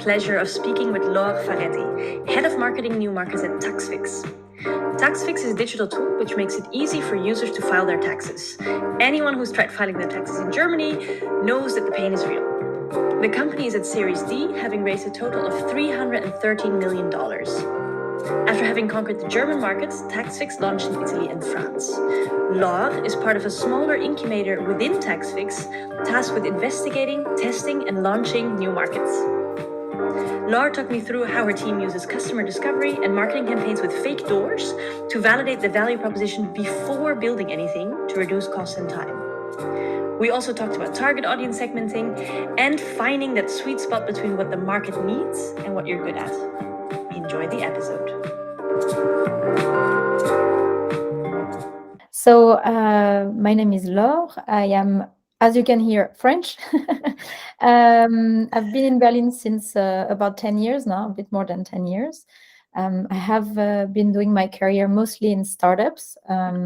pleasure of speaking with Laure Faretti, Head of Marketing New Markets at Taxfix. Taxfix is a digital tool which makes it easy for users to file their taxes. Anyone who's tried filing their taxes in Germany knows that the pain is real. The company is at Series D, having raised a total of $313 million. After having conquered the German markets, Taxfix launched in Italy and France. Laure is part of a smaller incubator within Taxfix, tasked with investigating, testing, and launching new markets. Laure took me through how her team uses customer discovery and marketing campaigns with fake doors to validate the value proposition before building anything to reduce costs and time. We also talked about target audience segmenting and finding that sweet spot between what the market needs and what you're good at. Enjoy the episode. So my name is Laure. I am, as you can hear, French. I've been in Berlin since about 10 years now, a bit more than 10 years. I have been doing my career mostly in startups.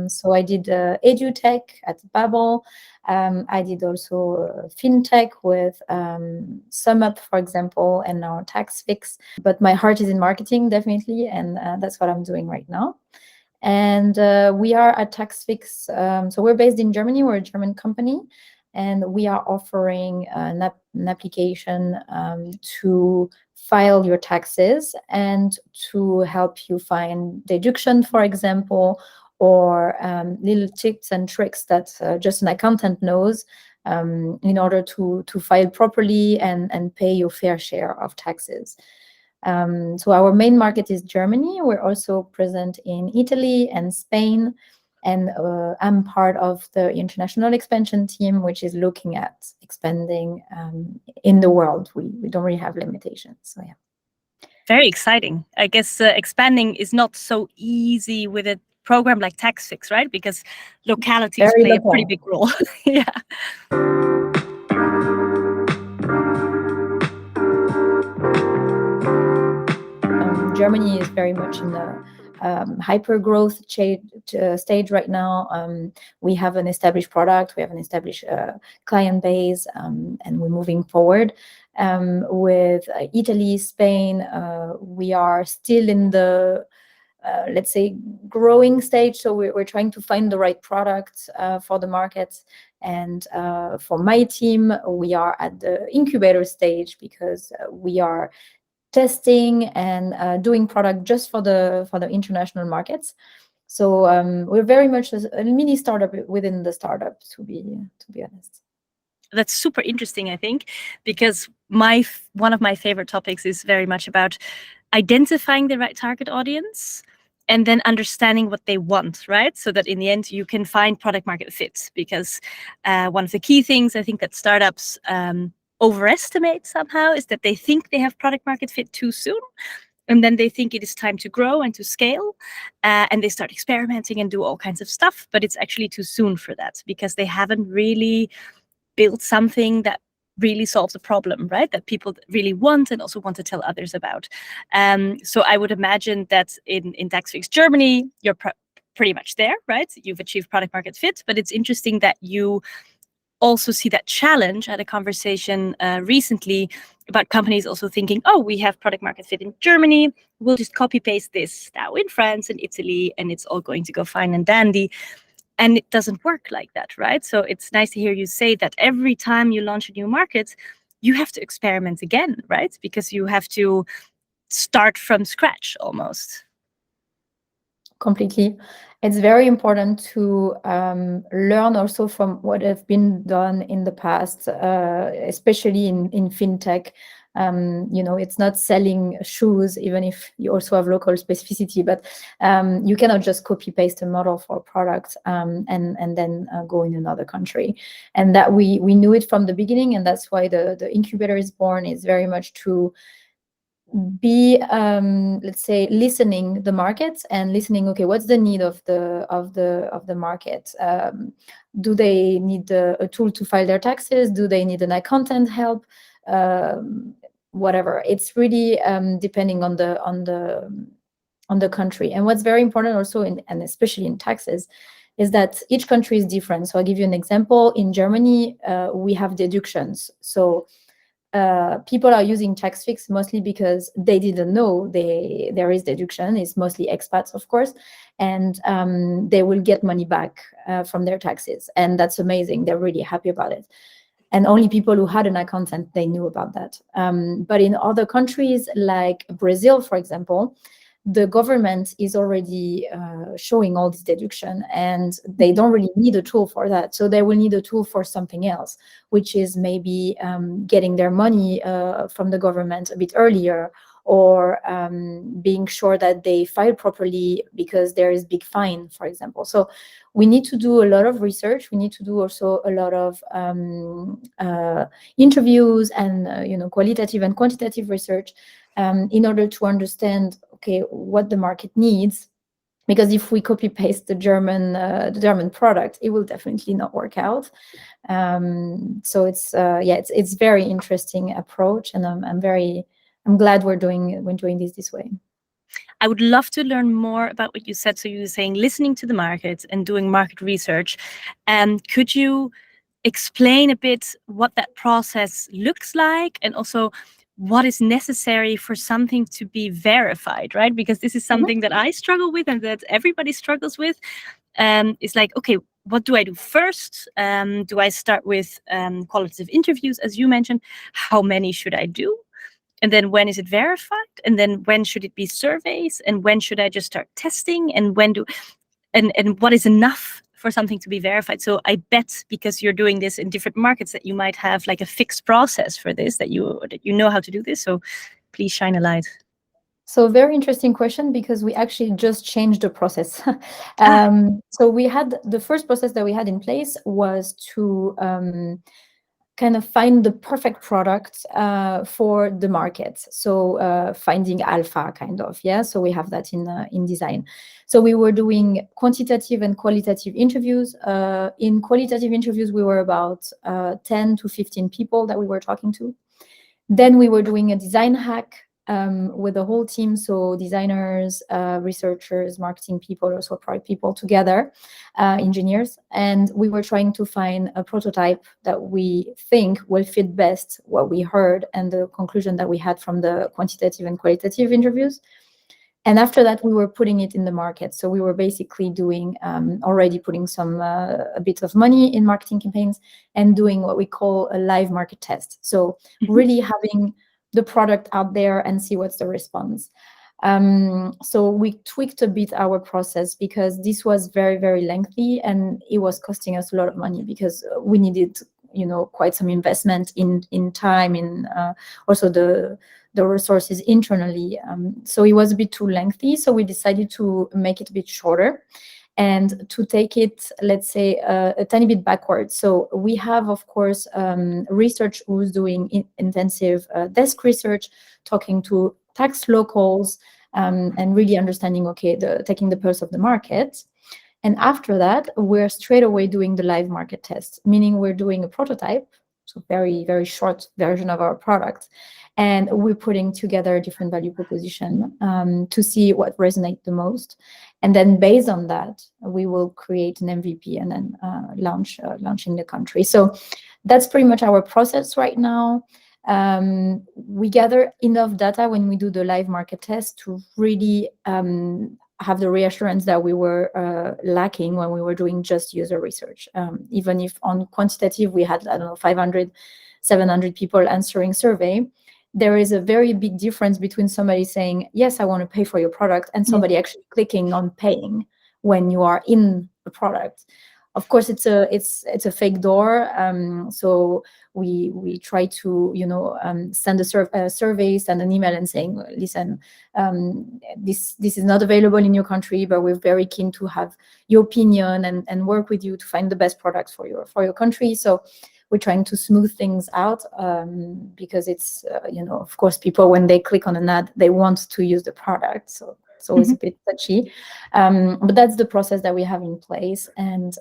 So I did edutech at Babel. I did also fintech with SumUp, for example, and now Taxfix. But my heart is in marketing, definitely, and that's what I'm doing right now. And we are at Taxfix. So we're based in Germany. We're a German company, and we are offering an application to file your taxes and to help you find deduction, for example, or little tips and tricks that just an accountant knows in order to file properly and pay your fair share of taxes. So our main market is Germany. We're also present in Italy and Spain. And I'm part of the international expansion team, which is looking at expanding in the world. We don't really have limitations. So yeah. Very exciting. I guess expanding is not so easy with a program like Taxfix, right? Because localities play a pretty big role. Yeah. Germany is very much in the hyper growth stage right now. We have an established product, we have an established client base, and we're moving forward. With Italy, Spain, we are still in the let's say growing stage, so we're trying to find the right product for the markets. And for my team, we are at the incubator stage because we are testing and doing product just for the international markets. So we're very much a mini startup within the startup, to be honest. That's super interesting, I think, because one of my favorite topics is very much about identifying the right target audience and then understanding what they want, right? So that in the end you can find product market fit. Because one of the key things I think that startups overestimate somehow is that they think they have product market fit too soon, and then they think it is time to grow and to scale, and they start experimenting and do all kinds of stuff, but it's actually too soon for that because they haven't really built something that really solves a problem, right? That people really want and also want to tell others about. So I would imagine that in Taxfix Germany, you're pretty much there, right? You've achieved product market fit, but it's interesting that you also see that challenge. I had a conversation recently about companies also thinking, oh, we have product market fit in Germany, we'll just copy paste this now in France and Italy, and it's all going to go fine and dandy. And it doesn't work like that, right? So it's nice to hear you say that every time you launch a new market, you have to experiment again, right? Because you have to start from scratch almost. Completely. It's very important to learn also from what has been done in the past, especially in fintech. It's not selling shoes, even if you also have local specificity, but you cannot just copy paste a model for a product and then go in another country. And that we knew it from the beginning, and that's why the incubator is born, is very much to be let's say listening the markets and listening, okay, what's the need of the market? Do they need a tool to file their taxes? Do they need an accountant help? Whatever. It's really depending on the country. And what's very important also and especially in taxes is that each country is different. So I'll give you an example. In Germany, we have deductions. So people are using Taxfix mostly because they didn't know there is deduction. It's mostly expats, of course, and they will get money back from their taxes, and that's amazing. They're really happy about it. And only people who had an accountant, they knew about that. But in other countries like Brazil, for example, the government is already showing all this deduction, and they don't really need a tool for that. So they will need a tool for something else, which is maybe getting their money from the government a bit earlier, or being sure that they file properly because there is big fine, for example. So we need to do a lot of research. We need to do also a lot of interviews and qualitative and quantitative research in order to understand, okay, what the market needs. Because if we copy paste the German product, it will definitely not work out. So it's very interesting approach, and I'm glad we're doing this way. I would love to learn more about what you said. So you were saying listening to the market and doing market research. Could you explain a bit what that process looks like, and also what is necessary for something to be verified, right? Because this is something that I struggle with and that everybody struggles with. It's like, okay, what do I do first? Do I start with qualitative interviews, as you mentioned? How many should I do? And then when is it verified? And then when should it be surveys? And when should I just start testing? And and what is enough for something to be verified? So I bet, because you're doing this in different markets, that you might have like a fixed process for this, that you know how to do this. So please shine a light. So very interesting question, because we actually just changed the process. So we had the first process that we had in place was to kind of find the perfect product for the market. So finding alpha, kind of, yeah. So we have that in design. So we were doing quantitative and qualitative interviews. In qualitative interviews, we were about 10 to 15 people that we were talking to. Then we were doing a design hack with the whole team, so designers, researchers, marketing people, also product people together, engineers, and we were trying to find a prototype that we think will fit best what we heard and the conclusion that we had from the quantitative and qualitative interviews. And after that, we were putting it in the market. So we were basically doing already putting some a bit of money in marketing campaigns and doing what we call a live market test. So really having the product out there and see what's the response. So we tweaked a bit our process, because this was very, very lengthy, and it was costing us a lot of money, because we needed, quite some investment in time, in also the resources internally. So it was a bit too lengthy. So we decided to make it a bit shorter and to take it, let's say, a tiny bit backwards. So we have, of course, research who's doing intensive desk research, talking to tax locals, and really understanding, okay, taking the pulse of the market. And after that, we're straight away doing the live market test, meaning we're doing a prototype, so very, very short version of our product. And we're putting together a different value proposition to see what resonates the most. And then based on that, we will create an MVP and then launch in the country. So that's pretty much our process right now. We gather enough data when we do the live market test to really have the reassurance that we were lacking when we were doing just user research. Even if on quantitative, we had, 500, 700 people answering survey, there is a very big difference between somebody saying, yes, I want to pay for your product, and somebody actually clicking on paying when you are in the product. Of course, it's a fake door. So we try to send a survey, send an email, and saying, listen, this is not available in your country, but we're very keen to have your opinion and work with you to find the best products for your country. So we're trying to smooth things out because it's of course, people, when they click on an ad, they want to use the product. So it's always a bit touchy, but that's the process that we have in place, and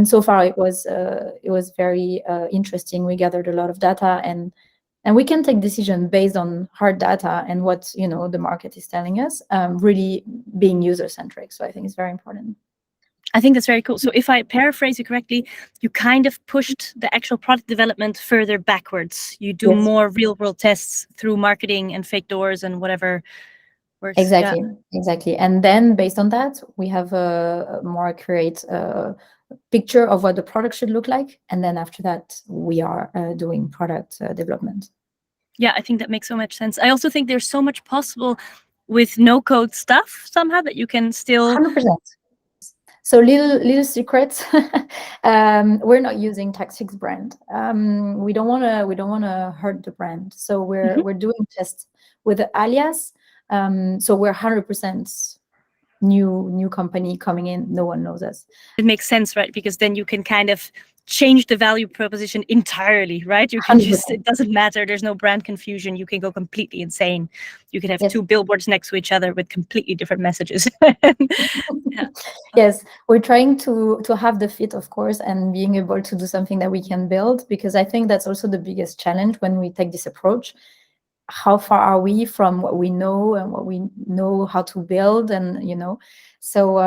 so far it was very interesting. We gathered a lot of data, and we can take decision based on hard data and what the market is telling us, really being user centric. So I think it's very important. I think that's very cool. So if I paraphrase you correctly, you kind of pushed the actual product development further backwards. You do more real world tests through marketing and fake doors and whatever works. Exactly. And then based on that, we have a more accurate picture of what the product should look like. And then after that, we are doing product development. Yeah, I think that makes so much sense. I also think there's so much possible with no code stuff somehow that you can still 100%. So little secrets. We're not using Taxfix brand. We don't want to hurt the brand. So we're doing tests with the alias. So we're 100% new company coming in. No one knows us. It makes sense, right? Because then you can kind of change the value proposition entirely, right? You can 100%. it doesn't matter. There's no brand confusion. You can go completely insane. You can have Yes. two billboards next to each other with completely different messages. Yeah. Yes, we're trying to have the fit, of course, and being able to do something that we can build, because I think that's also the biggest challenge when we take this approach. How far are we from what we know and what we know how to build, and so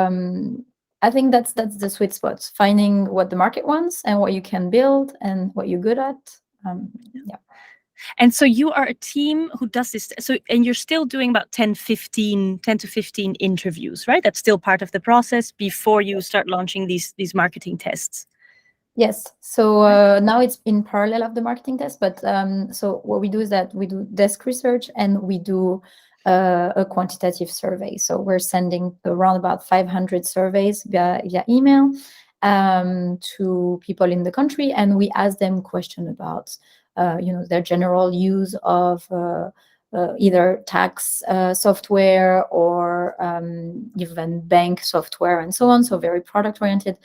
I think that's the sweet spot, finding what the market wants and what you can build and what you're good at. Yeah. And so you are a team who does this. So, and you're still doing about 10 to 15 interviews, right? That's still part of the process before you start launching these marketing tests. Yes. So now it's in parallel of the marketing test. But so what we do is that we do desk research and we do a quantitative survey. So we're sending around about 500 surveys via email to people in the country, and we ask them questions about their general use of either tax software or even bank software and so on. So very product oriented.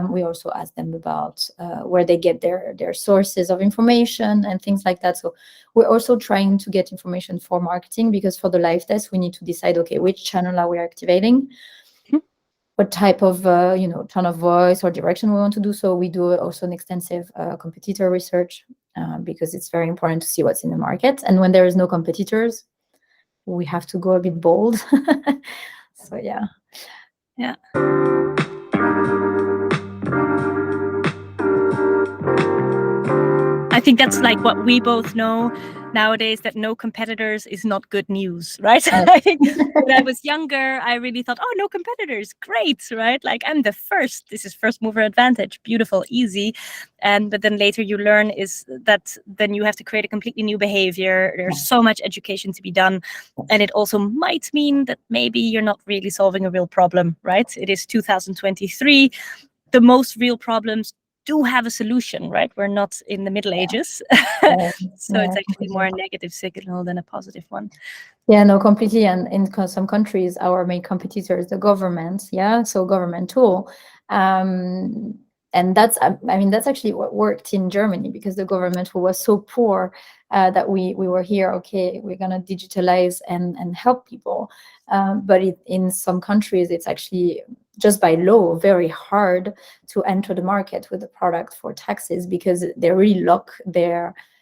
We also ask them about where they get their sources of information and things like that. So we're also trying to get information for marketing, because for the live test, we need to decide, okay, which channel are we activating? What type of tone of voice or direction we want to do. So we do also an extensive competitor research because it's very important to see what's in the market. And when there is no competitors, we have to go a bit bold. So yeah. I think that's like what we both know nowadays, that no competitors is not good news, right? Yes. I think when I was younger, I really thought, oh, no competitors, great, right? Like I'm the first. This is first mover advantage, beautiful, easy. But then later you learn is that then you have to create a completely new behavior. There's so much education to be done. And it also might mean that maybe you're not really solving a real problem, right? It is 2023. The most real problems do have a solution, right? We're not in the Middle Ages. So it's actually more a negative signal than a positive one. Yeah, no, completely. And in some countries, our main competitor is the government. Yeah, so government tool. And that's actually what worked in Germany, because the government was so poor that we were here, okay, we're going to digitalize and help people. But in some countries, it's actually just by law very hard to enter the market with a product for taxes, because they really lock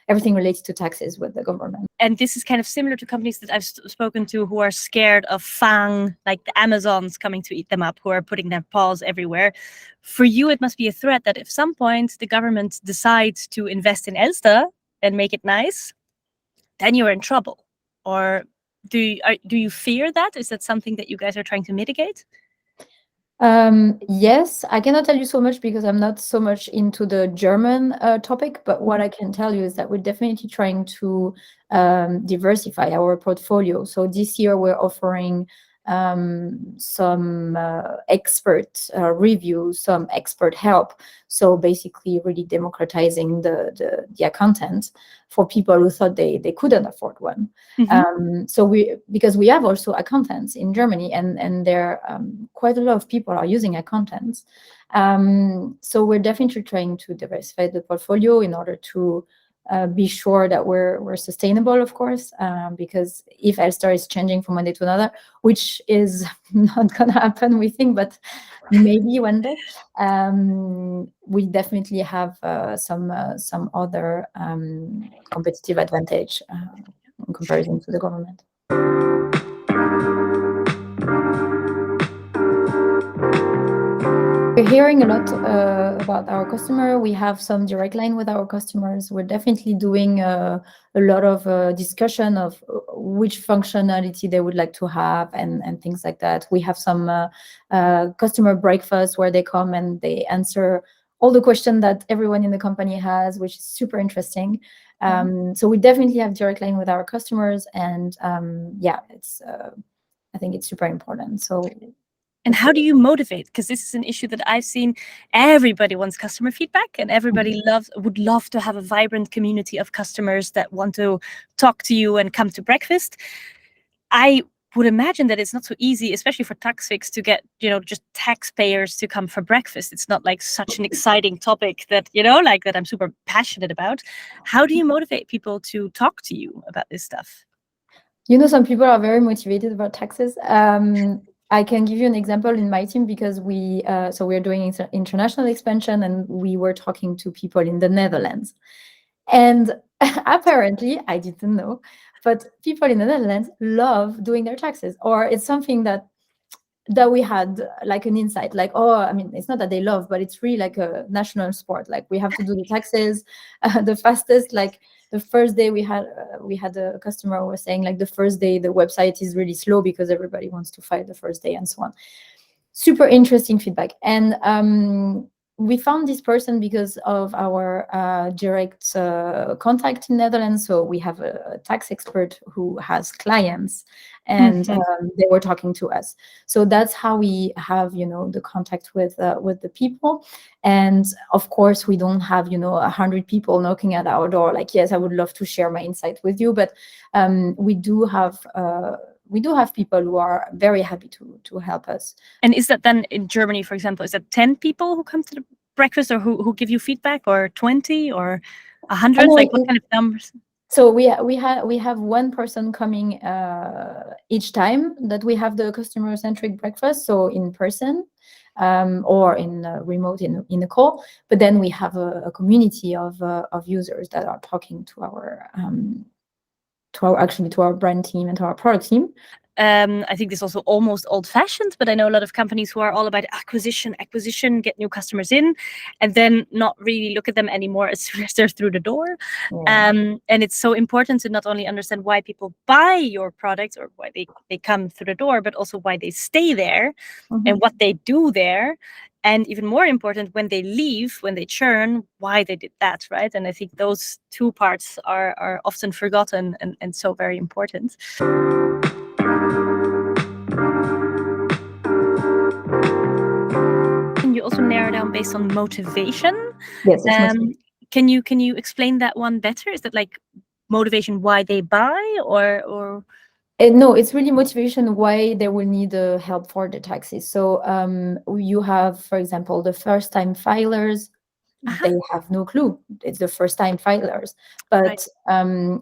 everything related to taxes with the government. And this is kind of similar to companies that I've spoken to who are scared of FANG, like the Amazons coming to eat them up, who are putting their paws everywhere. For you, it must be a threat that if some point the government decides to invest in Elster and make it nice, then you're in trouble. Or do you fear that? Is that something that you guys are trying to mitigate? Yes, I cannot tell you so much because I'm not so much into the German topic, but what I can tell you is that we're definitely trying to diversify our portfolio. So this year we're offering some expert reviews, some expert help. So basically really democratizing the content for people who thought they couldn't afford one. So because we have also accountants in Germany, and there quite a lot of people are using accountants. So we're definitely trying to diversify the portfolio in order to be sure that we're sustainable, of course, because if Elster is changing from one day to another, which is not going to happen, we think, but maybe one day, we definitely have some other competitive advantage in comparison to the government. hearing a lot about our customer. We have some direct line with our customers. We're definitely doing a lot of discussion of which functionality they would like to have and things like that. We have some customer breakfast where they come and they answer all the questions that everyone in the company has, which is super interesting. So we definitely have direct line with our customers, and it's I think it's super important. So. And how do you motivate? Because this is an issue that I've seen. Everybody wants customer feedback, and everybody would love to have a vibrant community of customers that want to talk to you and come to breakfast. I would imagine that it's not so easy, especially for Taxfix, to get just taxpayers to come for breakfast. It's not like such an exciting topic that like that I'm super passionate about. How do you motivate people to talk to you about this stuff? Some people are very motivated about taxes. I can give you an example in my team, because we're doing international expansion, and we were talking to people in the Netherlands. And apparently, I didn't know, but people in the Netherlands love doing their taxes, or it's something that we had like an insight, like, it's not that they love, but it's really like a national sport. Like, we have to do the taxes the fastest. Like, the first day we had a customer who was saying, like, the first day the website is really slow because everybody wants to file the first day and so on. Super interesting feedback. And we found this person because of our direct contact in Netherlands. So we have a tax expert who has clients, and they were talking to us. So that's how we have, the contact with the people. And of course, we don't have, 100 people knocking at our door, like, yes, I would love to share my insight with you. But we do have people who are very happy to help us. And is that then in Germany, for example, is that 10 people who come to the breakfast, or who give you feedback, or 20 or 100? Like, what kind of numbers? So we have one person coming each time that we have the customer-centric breakfast, so in person or in remote in a call. But then we have a community of users that are talking to our brand team and to our product team. I think this is also almost old-fashioned, but I know a lot of companies who are all about acquisition, get new customers in, and then not really look at them anymore as soon as they're through the door. Yeah. And it's so important to not only understand why people buy your products or why they come through the door, but also why they stay there and what they do there. And even more important, when they leave, when they churn, why they did that, right? And I think those two parts are often forgotten and so very important. Can you also narrow down based on motivation? Yes. Motivation. Can you explain that one better? Is that like motivation why they buy, or? No, it's really motivation why they will need help for the taxes. So you have, for example, the first-time filers. They have no clue. It's the first-time filers, but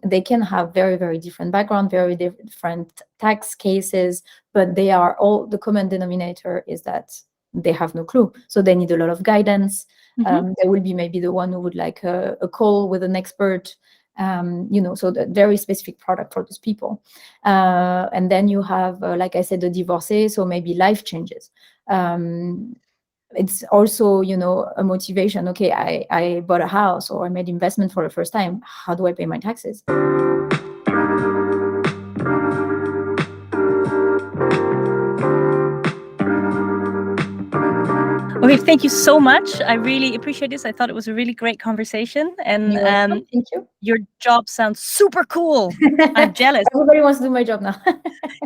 they can have very, very different background, very different tax cases, but they are all, the common denominator is that they have no clue. So they need a lot of guidance. They will be maybe the one who would like a call with an expert. So the very specific product for those people. And then you have, like I said, the divorcee, so maybe life changes. It's also, a motivation. Okay, I bought a house, or I made investment for the first time. How do I pay my taxes? Okay, thank you so much. I really appreciate this. I thought it was a really great conversation, and thank you. Your job sounds super cool. I'm jealous. Everybody wants to do my job now.